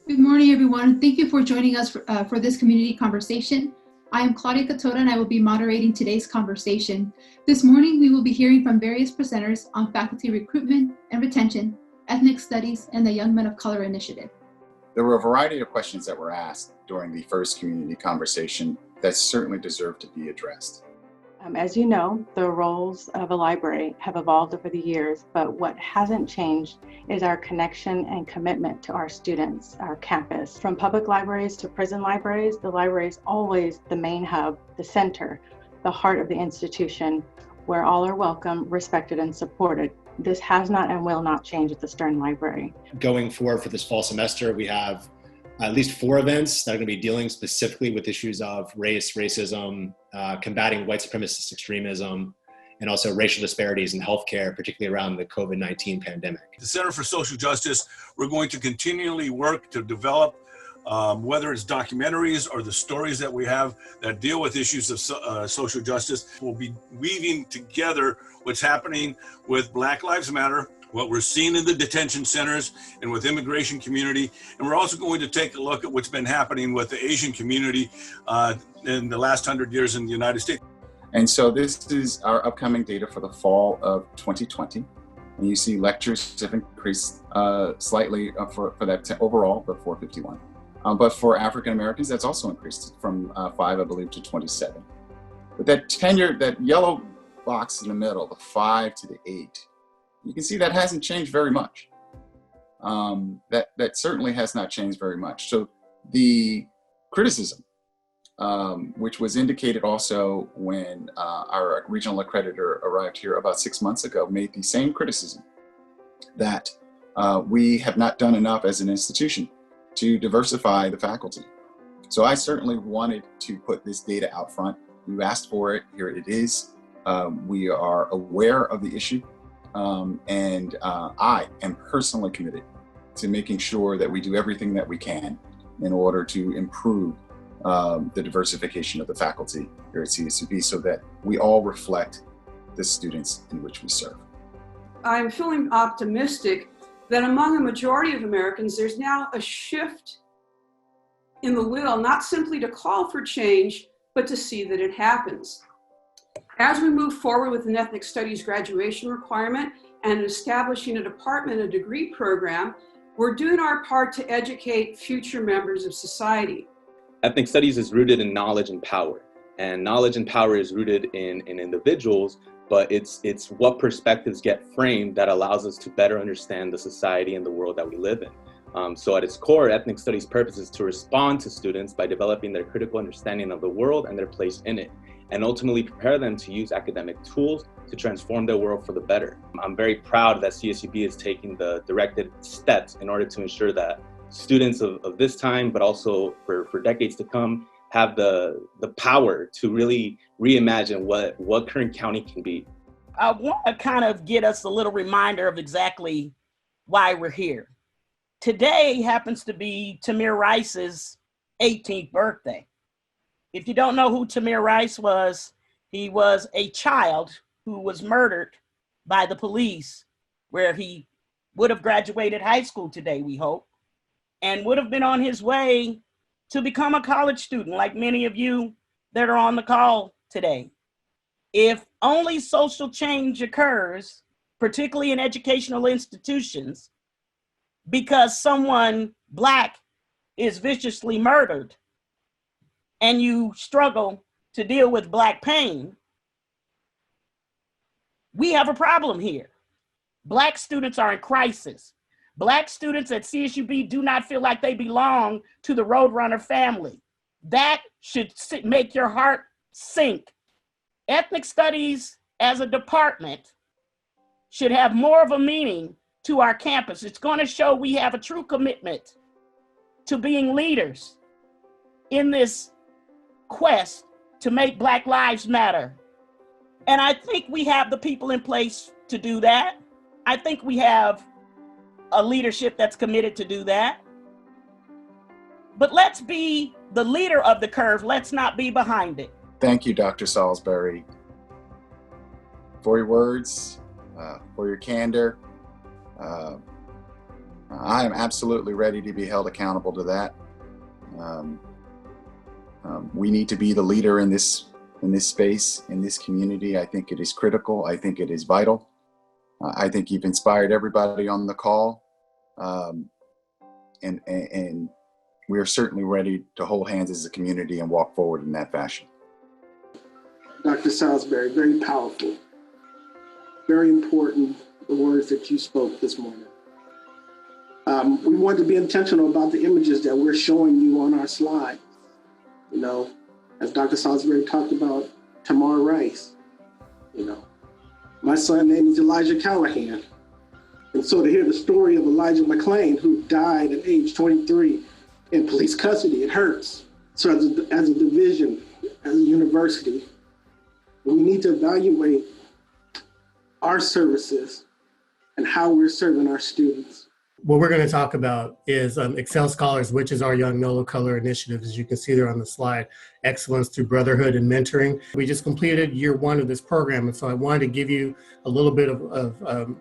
Good morning, everyone. Thank you for joining us for this community conversation. I am Claudia Catoda, and I will be moderating today's conversation. This morning, we will be hearing from various presenters on faculty recruitment and retention, ethnic studies, and the Young Men of Color Initiative. There were a variety of questions that were asked during the first community conversation that certainly deserve to be addressed. As you know, the roles of a library have evolved over the years, but what hasn't changed is our connection and commitment to our students, our campus. From public libraries to prison libraries, the library is always the main hub, the center, the heart of the institution, where all are welcome, respected, and supported. This has not and will not change at the Stern Library. Going forward for this fall semester, we have at least 4 events that are going to be dealing specifically with issues of race, racism, combating white supremacist extremism, and also racial disparities in healthcare, particularly around the COVID-19 pandemic. The Center for Social Justice, we're going to continually work to develop, whether it's documentaries or the stories that we have that deal with issues of social justice. We'll be weaving together what's happening with Black Lives Matter, what we're seeing in the detention centers and with immigration community. And we're also going to take a look at what's been happening with the Asian community in the last 100 years in the United States. And so this is our upcoming data for the fall of 2020. And you see lectures have increased slightly for that overall, but 451. But for African Americans, that's also increased from 5, I believe, to 27. But that tenure, that yellow box in the middle, the 5 to the 8, you can see that hasn't changed very much. That certainly has not changed very much. So the criticism, which was indicated also when our regional accreditor arrived here about 6 months ago, made the same criticism that we have not done enough as an institution to diversify the faculty. So I certainly wanted to put this data out front. You asked for it, here it is. We are aware of the issue. And I am personally committed to making sure that we do everything that we can in order to improve the diversification of the faculty here at CSUB so that we all reflect the students in which we serve. I'm feeling optimistic that among a majority of Americans, there's now a shift in the will, not simply to call for change, but to see that it happens. As we move forward with an ethnic studies graduation requirement and establishing a department and degree program, we're doing our part to educate future members of society. Ethnic studies is rooted in knowledge and power. And knowledge and power is rooted in individuals, but it's what perspectives get framed that allows us to better understand the society and the world that we live in. So at its core, ethnic studies' purpose is to respond to students by developing their critical understanding of the world and their place in it, and ultimately prepare them to use academic tools to transform their world for the better. I'm very proud that CSUB is taking the directed steps in order to ensure that students of this time, but also for decades to come, have the power to really reimagine what Kern County can be. I want to kind of get us a little reminder of exactly why we're here. Today happens to be Tamir Rice's 18th birthday. If you don't know who Tamir Rice was, he was a child who was murdered by the police, where he would have graduated high school today, we hope, and would have been on his way to become a college student, like many of you that are on the call today. If only social change occurs, particularly in educational institutions, because someone Black is viciously murdered, and you struggle to deal with Black pain, we have a problem here. Black students are in crisis. Black students at CSUB do not feel like they belong to the Roadrunner family. That should make your heart sink. Ethnic studies as a department should have more of a meaning to our campus. It's going to show we have a true commitment to being leaders in this quest to make Black lives matter. And I think we have the people in place to do that. I think we have a leadership that's committed to do that. But let's be the leader of the curve. Let's not be behind it. Thank you, Dr. Salisbury, for your words, for your candor. I am absolutely ready to be held accountable to that. We need to be the leader in this space, in this community. I think it is critical. I think it is vital. I think you've inspired everybody on the call. And we are certainly ready to hold hands as a community and walk forward in that fashion. Dr. Salisbury, very powerful, very important, the words that you spoke this morning. We want to be intentional about the images that we're showing you on our slide. You know, as Dr. Salisbury talked about Tamar Rice, you know, my son's name is Elijah Callahan. And so to hear the story of Elijah McClain, who died at age 23 in police custody, it hurts. So as a division, as a university, we need to evaluate our services and how we're serving our students. What we're going to talk about is Excel Scholars, which is our Young Nolo Color initiative, as you can see there on the slide, Excellence Through Brotherhood and Mentoring. We just completed year 1 of this program, and so I wanted to give you a little bit of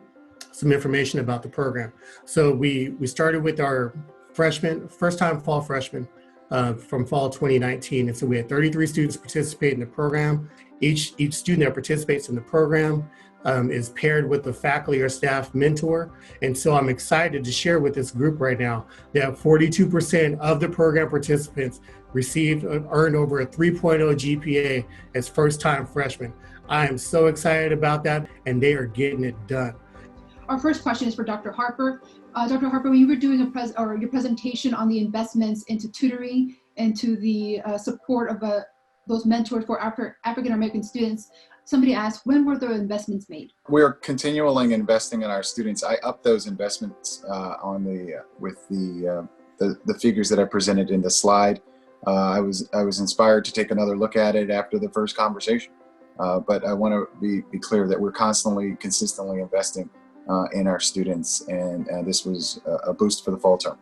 some information about the program. So we started with our first-time fall freshmen from fall 2019, and so we had 33 students participate in the program. Each student that participates in the program is paired with a faculty or staff mentor. And so I'm excited to share with this group right now that 42% of the program participants earned over a 3.0 GPA as first-time freshmen. I am so excited about that, and they are getting it done. Our first question is for Dr. Harper. Dr. Harper, when you were doing your presentation on the investments into tutoring and to the support of those mentors for African-American students, somebody asked, when were the investments made? We're continually investing in our students. I upped those investments with the figures that I presented in the slide. I was inspired to take another look at it after the first conversation. But I want to be clear that we're consistently investing in our students, and this was a boost for the fall term.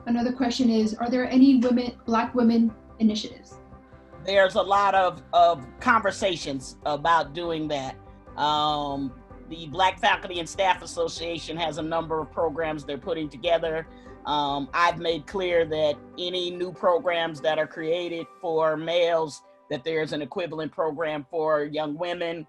Another question is, are there any Black women initiatives? There's a lot of conversations about doing that. The Black Faculty and Staff Association has a number of programs they're putting together. I've made clear that any new programs that are created for males, that there's an equivalent program for young women.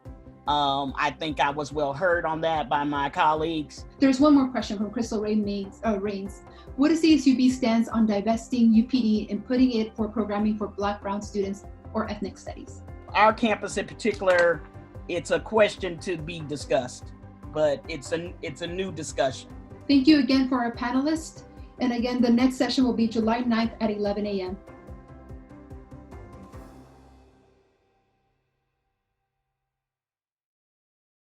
I think I was well heard on that by my colleagues. There's one more question from Crystal Rains. What is the SUB stance on divesting UPD and putting it for programming for Black, Brown students or ethnic studies? Our campus in particular, it's a question to be discussed, but it's a new discussion. Thank you again for our panelists. And again, the next session will be July 9th at 11 a.m.